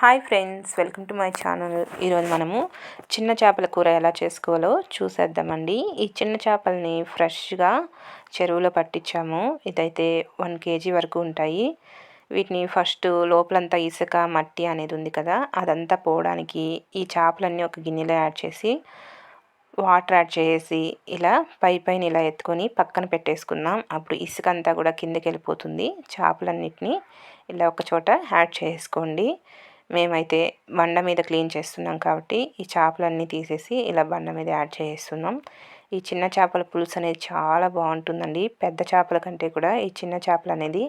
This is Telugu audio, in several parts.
Hi friends, welcome to my channel. ఈరోజు మనము చిన్న చేపల కూర ఎలా చేసుకోవాలో చూసేద్దామండి. ఈ చిన్న చేపల్ని ఫ్రెష్గా చెరువులో పట్టించాము. ఇదైతే 1 kg వరకు ఉంటాయి. వీటిని ఫస్ట్ లోపలంతా ఇసుక మట్టి అనేది ఉంది కదా, అదంతా పోవడానికి ఈ చేపలన్నీ ఒక గిన్నెలో యాడ్ చేసి వాటర్ యాడ్ చేసి ఇలా పైన ఇలా ఎత్తుకొని పక్కన పెట్టేసుకుందాం. అప్పుడు ఇసుక అంతా కూడా కిందకి వెళ్ళిపోతుంది. చేపలన్నిటిని ఇలా ఒక చోట యాడ్ చేసుకోండి. మేమైతే బండ మీద క్లీన్ చేస్తున్నాం కాబట్టి ఈ చేపలన్నీ తీసేసి ఇలా బండ మీద యాడ్ చేస్తున్నాం. ఈ చిన్న చేపల పులుసు అనేది చాలా బాగుంటుందండి. పెద్ద చేపల కంటే కూడా ఈ చిన్న చేపలు అనేది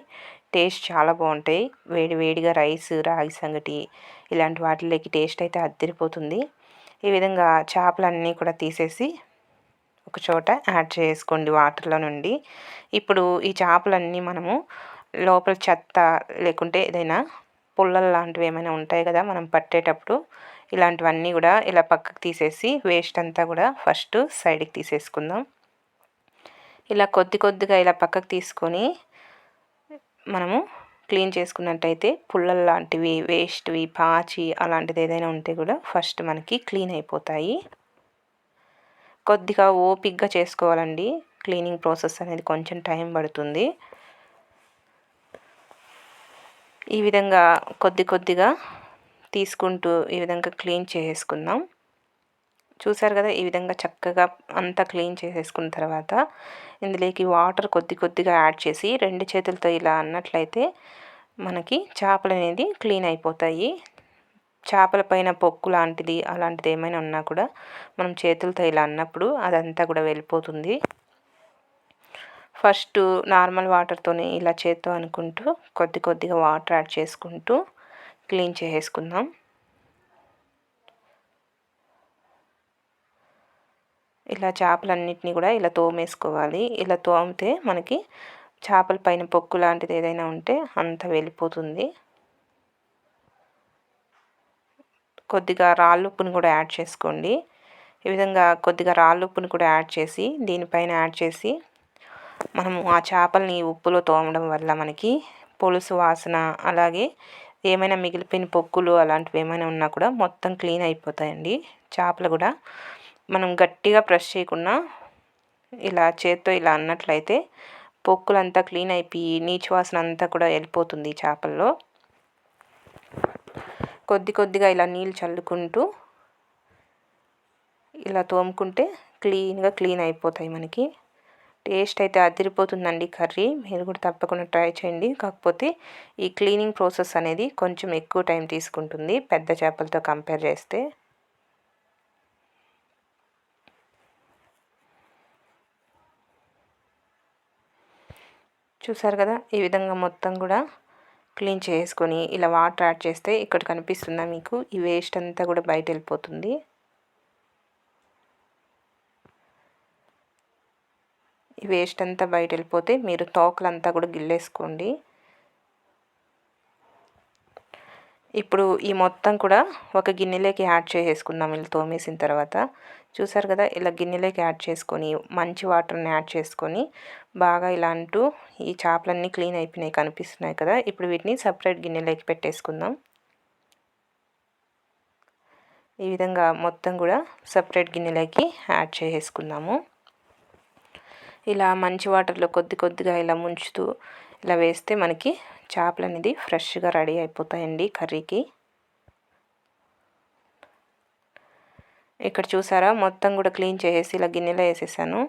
టేస్ట్ చాలా బాగుంటాయి. వేడి వేడిగా రైస్, రాగి సంగటి ఇలాంటి వాటిలోకి టేస్ట్ అయితే అద్దరిపోతుంది. ఈ విధంగా చేపలన్నీ కూడా తీసేసి ఒక చోట యాడ్ చేసుకోండి వాటర్లో నుండి. ఇప్పుడు ఈ చేపలన్నీ మనము లోపల చెత్త లేకుంటే ఏదైనా పుల్లలు లాంటివి ఏమైనా ఉంటాయి కదా మనం పట్టేటప్పుడు, ఇలాంటివన్నీ కూడా ఇలా పక్కకు తీసేసి వేస్ట్ అంతా కూడా ఫస్ట్ సైడ్కి తీసేసుకుందాం. ఇలా కొద్దిగా ఇలా పక్కకు తీసుకొని మనము క్లీన్ చేసుకున్నట్టయితే పుల్లలు లాంటివి, వేస్ట్వి, పాచి అలాంటిది ఏదైనా ఉంటే కూడా ఫస్ట్ మనకి క్లీన్ అయిపోతాయి. కొద్దిగా ఓపిక్గా చేసుకోవాలండి. క్లీనింగ్ ప్రాసెస్ అనేది కొంచెం టైం పడుతుంది. ఈ విధంగా కొద్దిగా తీసుకుంటూ ఈ విధంగా క్లీన్ చేసేసుకుందాం. చూసారు కదా, ఈ విధంగా చక్కగా అంతా క్లీన్ చేసేసుకున్న తర్వాత ఇందులోకి వాటర్ కొద్దిగా యాడ్ చేసి 2 చేతులతో ఇలా అన్నట్లయితే మనకి చేపలు అనేది క్లీన్ అయిపోతాయి. చేపల పైన పొక్కు లాంటిది అలాంటిది ఏమైనా ఉన్నా కూడా మనం చేతులతో ఇలా అన్నప్పుడు అదంతా కూడా వెళ్ళిపోతుంది. ఫస్ట్ నార్మల్ వాటర్తోనే ఇలా చేత్తో అనుకుంటూ కొద్దిగా వాటర్ యాడ్ చేసుకుంటూ క్లీన్ చేసేసుకుందాం. ఇలా చేపలన్నిటిని కూడా ఇలా తోమేసుకోవాలి. ఇలా తోమితే మనకి చేపల పైన పొక్కు లాంటిది ఏదైనా ఉంటే అంతా వెళ్ళిపోతుంది. కొద్దిగా రాళ్ళుప్పుని కూడా యాడ్ చేసుకోండి. ఈ విధంగా కొద్దిగా రాళ్ళుప్పుని కూడా యాడ్ చేసి దీనిపైన యాడ్ చేసి మనము ఆ చేపల్ని ఉప్పులో తోమడం వల్ల మనకి పులుసు వాసన, అలాగే ఏమైనా మిగిలిపోయిన పొక్కులు అలాంటివి ఏమైనా ఉన్నా కూడా మొత్తం క్లీన్ అయిపోతాయండి. చేపలు కూడా మనం గట్టిగా ప్రెస్ చేయకుండా ఇలా చేత్తో ఇలా అన్నట్లయితే పొక్కులంతా క్లీన్ అయిపోయి నీచు వాసన అంతా కూడా వెళ్ళిపోతుంది చేపల్లో. కొద్దిగా ఇలా నీళ్ళు చల్లుకుంటూ ఇలా తోముకుంటే క్లీన్ అయిపోతాయి మనకి. టేస్ట్ అయితే అదిరిపోతుందండి కర్రీ. మీరు కూడా తప్పకుండా ట్రై చేయండి. కాకపోతే ఈ క్లీనింగ్ ప్రాసెస్ అనేది కొంచెం ఎక్కువ టైం తీసుకుంటుంది పెద్ద చేపలతో కంపేర్ చేస్తే. చూసారు కదా, ఈ విధంగా మొత్తం కూడా క్లీన్ చేసుకొని ఇలా వాటర్ యాడ్ చేస్తే ఇక్కడ కనిపిస్తుందా మీకు, ఈ వేస్ట్ అంతా కూడా బయట వెళ్ళిపోతుంది. ఈ వేస్ట్ అంతా బయట వెళ్ళిపోతే మీరు తోకలంతా కూడా గిల్లేసుకోండి. ఇప్పుడు ఈ మొత్తం కూడా ఒక గిన్నెలోకి యాడ్ చేసేసుకుందాం ఇలా తోమేసిన తర్వాత. చూసారు కదా, ఇలా గిన్నెలోకి యాడ్ చేసుకొని మంచి వాటర్ని యాడ్ చేసుకొని బాగా ఇలా అంటూ ఈ చేపలన్నీ క్లీన్ అయిపోయినాయి కనిపిస్తున్నాయి కదా. ఇప్పుడు వీటిని సపరేట్ గిన్నెలోకి పెట్టేసుకుందాం. ఈ విధంగా మొత్తం కూడా సపరేట్ గిన్నెలోకి యాడ్ చేసేసుకుందాము. ఇలా మంచి వాటర్లో కొద్దిగా ఇలా ముంచుతూ ఇలా వేస్తే మనకి చేపలు అనేది ఫ్రెష్గా రెడీ అయిపోతాయండి కర్రీకి. ఇక్కడ చూసారా, మొత్తం కూడా క్లీన్ చేసేసి ఇలా గిన్నెలో వేసేసాను.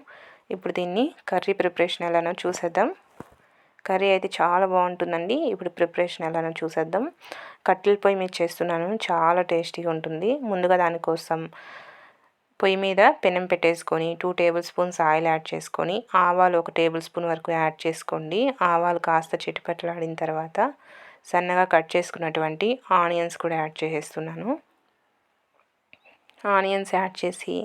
ఇప్పుడు దీన్ని కర్రీ ప్రిపరేషన్ ఎలానో చూసేద్దాం. కర్రీ అయితే చాలా బాగుంటుందండి. ఇప్పుడు ప్రిపరేషన్ ఎలానో చూసేద్దాం. కట్టెల పొయ్యి మీద చేస్తున్నాను, చాలా టేస్టీగా ఉంటుంది. ముందుగా దానికోసం పొయ్యి మీద పెనం పెట్టేసుకొని 2 టేబుల్ స్పూన్స్ ఆయిల్ యాడ్ చేసుకొని ఆవాలు 1 టేబుల్ స్పూన్ వరకు యాడ్ చేసుకోండి. ఆవాలు కాస్త చిటిపట్లాడిన తర్వాత సన్నగా కట్ చేసుకున్నటువంటి ఆనియన్స్ కూడా యాడ్ చేసేస్తున్నాను. ఆనియన్స్ యాడ్ చేసి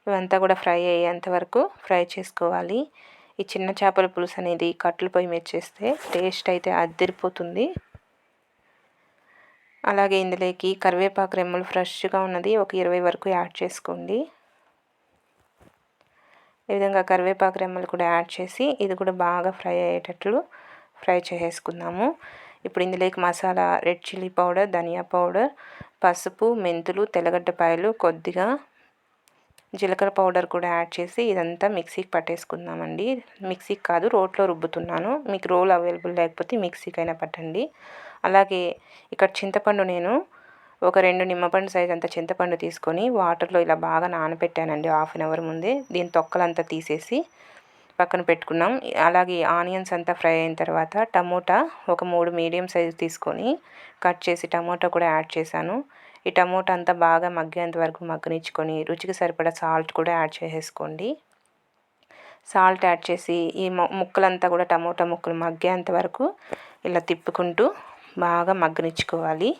ఇవంతా కూడా ఫ్రై అయ్యేంత వరకు ఫ్రై చేసుకోవాలి. ఈ చిన్న చేపల పులుసు అనేది కట్టెల పొయ్యి మీద చేస్తే టేస్ట్ అయితే అదిరిపోతుంది. అలాగే ఇందులోకి కరివేపాకు రెమ్మలు ఫ్రెష్గా ఉన్నది ఒక 20 వరకు యాడ్ చేసుకోండి. ఈ విధంగా కరివేపాకు రెమ్మలు కూడా యాడ్ చేసి ఇది కూడా బాగా ఫ్రై అయ్యేటట్లు ఫ్రై చేసేసుకుందాము. ఇప్పుడు ఇందులోకి మసాలా రెడ్ చిల్లీ పౌడర్, ధనియా పౌడర్, పసుపు, మెంతులు, తెల్లగడ్డపాయలు, కొద్దిగా జీలకర్ర పౌడర్ కూడా యాడ్ చేసి ఇదంతా మిక్సీకి పట్టేసుకుందామండి. మిక్సీకి కాదు, రోట్లో రుబ్బుతున్నాను. మీకు రోల్ అవైలబుల్ లేకపోతే మిక్సీకైనా పట్టండి. అలాగే ఇక్కడ చింతపండు నేను ఒక 2 నిమ్మపండు సైజ్ అంత చింతపండు తీసుకొని వాటర్లో ఇలా బాగా నానబెట్టానండి హాఫ్ అన్ అవర్ ముందే. దీని తొక్కలంతా తీసేసి పక్కన పెట్టుకున్నాం. అలాగే ఆనియన్స్ అంతా ఫ్రై అయిన తర్వాత టమోటా ఒక 3 మీడియం సైజు తీసుకొని కట్ చేసి టమోటా కూడా యాడ్ చేశాను. ఈ టమోటా అంతా బాగా మగ్గేంత వరకు మగ్గనిచ్చుకొని రుచికి సరిపడా సాల్ట్ కూడా యాడ్ చేసేసుకోండి. సాల్ట్ యాడ్ చేసి ఈ ముక్కలంతా కూడా టమోటా ముక్కలు మగ్గేంత వరకు ఇలా తిప్పుకుంటూ బాగా మగ్గనిచ్చుకోవాలి.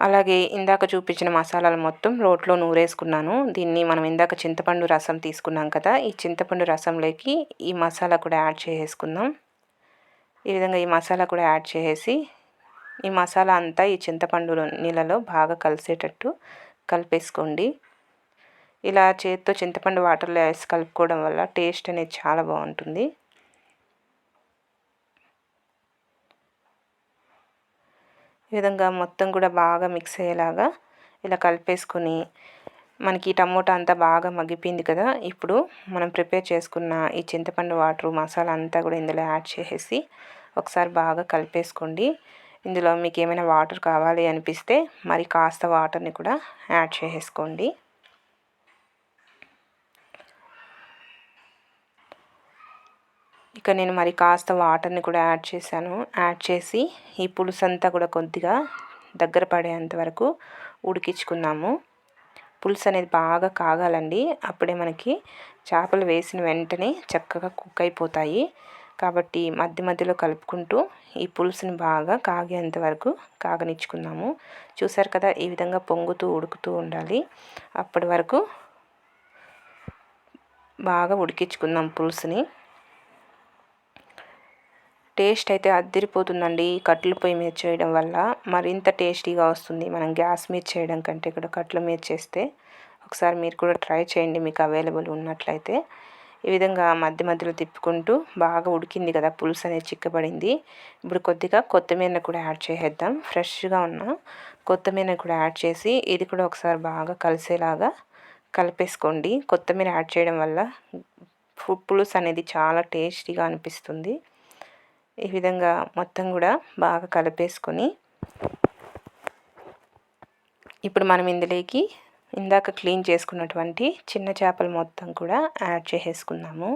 అలాగే ఇందాక చూపించిన మసాలాలు మొత్తం రోట్లో నూరేసుకున్నాను. దీన్ని మనం ఇందాక చింతపండు రసం తీసుకున్నాం కదా, ఈ చింతపండు రసంలోకి ఈ మసాలా కూడా యాడ్ చేసేసుకుందాం. ఈ విధంగా ఈ మసాలా కూడా యాడ్ చేసేసి ఈ మసాలా అంతా ఈ చింతపండు నీళ్ళలో బాగా కలిసేటట్టు కలిపేసుకోండి. ఇలా చేత్తో చింతపండు వాటర్లో వేసి కలుపుకోవడం వల్ల టేస్ట్ అనేది చాలా బాగుంటుంది. ఈ విధంగా మొత్తం కూడా బాగా మిక్స్ అయ్యేలాగా ఇలా కలిపేసుకొని మనకి టమోటా అంతా బాగా మగ్గిపోయింది కదా, ఇప్పుడు మనం ప్రిపేర్ చేసుకున్న ఈ చింతపండు వాటరు మసాలా అంతా కూడా ఇందులో యాడ్ చేసేసి ఒకసారి బాగా కలిపేసుకోండి. ఇందులో మీకు ఏమైనా వాటర్ కావాలి అనిపిస్తే మరి కాస్త వాటర్ని కూడా యాడ్ చేసేసుకోండి. ఇక నేను మరి కాస్త వాటర్ని కూడా యాడ్ చేశాను. యాడ్ చేసి ఈ పులుసు అంతా కూడా కొద్దిగా దగ్గర పడేంత వరకు ఉడికించుకుందాము. పులుసు అనేది బాగా కాగాలండి, అప్పుడే మనకి చేపలు వేసిన వెంటనే చక్కగా కుక్ అయిపోతాయి. కాబట్టి మధ్య మధ్యలో కలుపుకుంటూ ఈ పులుసుని బాగా కాగేంత వరకు కాగనిచ్చుకుందాము. చూసారు కదా, ఈ విధంగా పొంగుతూ ఉడుకుతూ ఉండాలి. అప్పటి వరకు బాగా ఉడికించుకుందాం పులుసుని. టేస్ట్ అయితే అద్దరిపోతుందండి. కట్టెల పొయ్యి మీద చేయడం వల్ల మరింత టేస్టీగా వస్తుంది. మనం గ్యాస్ మీద చేయడం కంటే కూడా కట్టెల మీద చేస్తే ఒకసారి మీరు కూడా ట్రై చేయండి, మీకు అవైలబుల్ ఉన్నట్లయితే. ఈ విధంగా మధ్య మధ్యలో తిప్పుకుంటూ బాగా ఉడికింది కదా, పులుసు అనేది చిక్కబడింది. ఇప్పుడు కొద్దిగా కొత్తిమీరని కూడా యాడ్ చేసేద్దాం. ఫ్రెష్గా ఉన్న కొత్తిమీరని కూడా యాడ్ చేసి ఇది కూడా ఒకసారి బాగా కలిసేలాగా కలిపేసుకోండి. కొత్తిమీర యాడ్ చేయడం వల్ల పులుసు అనేది చాలా టేస్టీగా అనిపిస్తుంది. ఈ విధంగా మొత్తం కూడా బాగా కలిపేసుకొని ఇప్పుడు మనం ఇందులోకి ఇందాక క్లీన్ చేసుకున్నటువంటి చిన్న చేపలు మొత్తం కూడా యాడ్ చేసేసుకుందాము.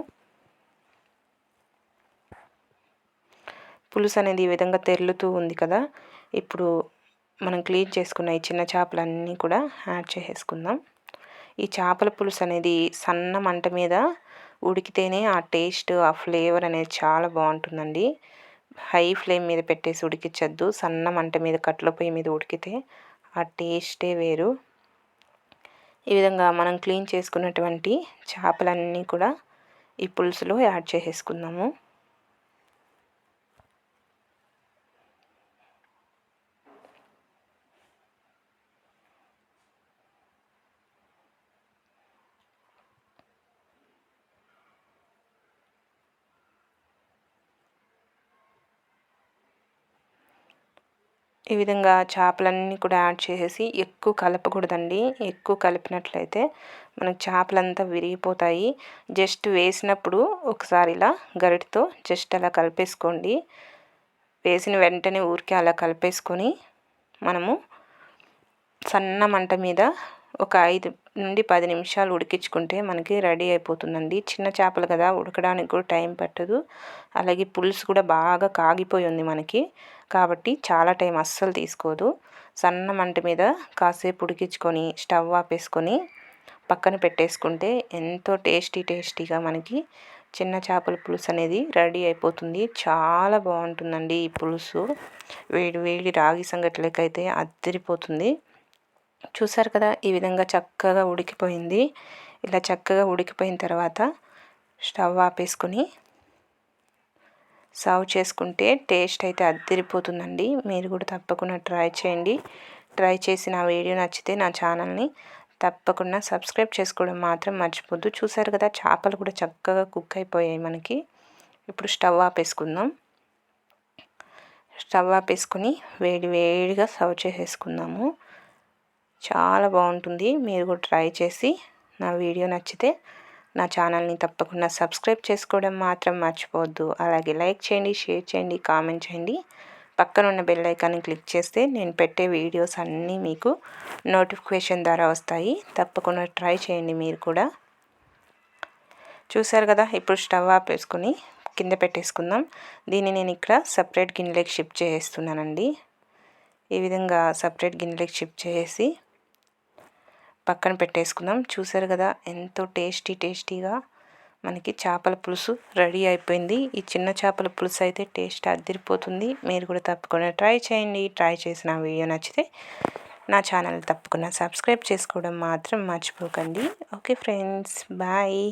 పులుసు అనేది ఈ విధంగా తెరులుతూ ఉంది కదా, ఇప్పుడు మనం క్లీన్ చేసుకున్న ఈ చిన్న చేపలన్నీ కూడా యాడ్ చేసేసుకుందాం. ఈ చేపల పులుసు అనేది సన్న మంట మీద ఉడికితేనే ఆ టేస్ట్, ఆ ఫ్లేవర్ అనేది చాలా బాగుంటుందండి. హై ఫ్లేమ్ మీద పెట్టేసి ఉడికించద్దు. సన్న మంట మీద కట్టెల పొయ్యి మీద ఉడికితే ఆ టేస్టే వేరు. ఈ విధంగా మనం క్లీన్ చేసుకున్నటువంటి చేపలన్నీ కూడా ఈ పులుసులో యాడ్ చేసేసుకుందాము. ఈ విధంగా చేపలన్నీ కూడా యాడ్ చేసేసి ఎక్కువ కలపకూడదండి. ఎక్కువ కలిపినట్లయితే మనకు చేపలంతా విరిగిపోతాయి. జస్ట్ వేసినప్పుడు ఒకసారి ఇలా గరిటతో జస్ట్ అలా కలిపేసుకోండి. వేసిన వెంటనే ఊరికే అలా కలిపేసుకొని మనము సన్న మంట మీద ఒక 5 నుండి 10 నిమిషాలు ఉడికించుకుంటే మనకి రెడీ అయిపోతుందండి. చిన్న చేపలు కదా, ఉడకడానికి కూడా టైం పట్టదు. అలాగే పులుసు కూడా బాగా కాగిపోయి ఉంది మనకి, కాబట్టి చాలా టైం అస్సలు తీసుకోదు. సన్న మంట మీద కాసేపు ఉడికించుకొని స్టవ్ ఆపేసుకొని పక్కన పెట్టేసుకుంటే ఎంతో టేస్టీగా మనకి చిన్న చేపల పులుసు అనేది రెడీ అయిపోతుంది. చాలా బాగుంటుందండి ఈ పులుసు. వేడి వేడి రాగి సంగటిలోకైతే అద్దరిపోతుంది. చూసారు కదా, ఈ విధంగా చక్కగా ఉడికిపోయింది. ఇలా చక్కగా ఉడికిపోయిన తర్వాత స్టవ్ ఆపేసుకొని సర్వ్ చేసుకుంటే టేస్ట్ అయితే అద్దరిపోతుందండి. మీరు కూడా తప్పకుండా ట్రై చేయండి. ట్రై చేసి నా వీడియో నచ్చితే నా ఛానల్ని తప్పకుండా సబ్స్క్రైబ్ చేసుకోవడం మాత్రం మర్చిపోద్దు. చూసారు కదా, చేపలు కూడా చక్కగా కుక్ అయిపోయాయి మనకి. ఇప్పుడు స్టవ్ ఆపేసుకుందాం. స్టవ్ ఆపేసుకొని వేడి వేడిగా సర్వ్ చేసేసుకుందాము. చాలా బాగుంటుంది. మీరు కూడా ట్రై చేసి నా వీడియో నచ్చితే నా ఛానల్ని తప్పకుండా సబ్స్క్రైబ్ చేసుకోవడం మాత్రం మర్చిపోవద్దు. అలాగే లైక్ చేయండి, షేర్ చేయండి, కామెంట్ చేయండి. పక్కన ఉన్న బెల్ ఐకాన్ని క్లిక్ చేస్తే నేను పెట్టే వీడియోస్ అన్నీ మీకు నోటిఫికేషన్ ద్వారా వస్తాయి. తప్పకుండా ట్రై చేయండి మీరు కూడా. చూసారు కదా, ఇప్పుడు స్టవ్ ఆపేసుకొని కింద పెట్టేసుకుందాం. దీన్ని నేను ఇక్కడ సపరేట్ గిన్నెలోకి షిఫ్ట్ చేస్తున్నానండి. ఈ విధంగా సపరేట్ గిన్నెలోకి షిఫ్ట్ చేసి పక్కన పెట్టేసుకుందాం. చూసారు కదా, ఎంతో టేస్టీగా మనకి చేపల పులుసు రెడీ అయిపోయింది. ఈ చిన్న చేపల పులుసు అయితే టేస్ట్ అదిరిపోతుంది. మీరు కూడా తప్పకుండా ట్రై చేయండి. ట్రై చేసిన వీడియో నచ్చితే నా ఛానల్ తప్పకుండా సబ్స్క్రైబ్ చేసుకోవడం మాత్రం మర్చిపోకండి. Okay friends, bye.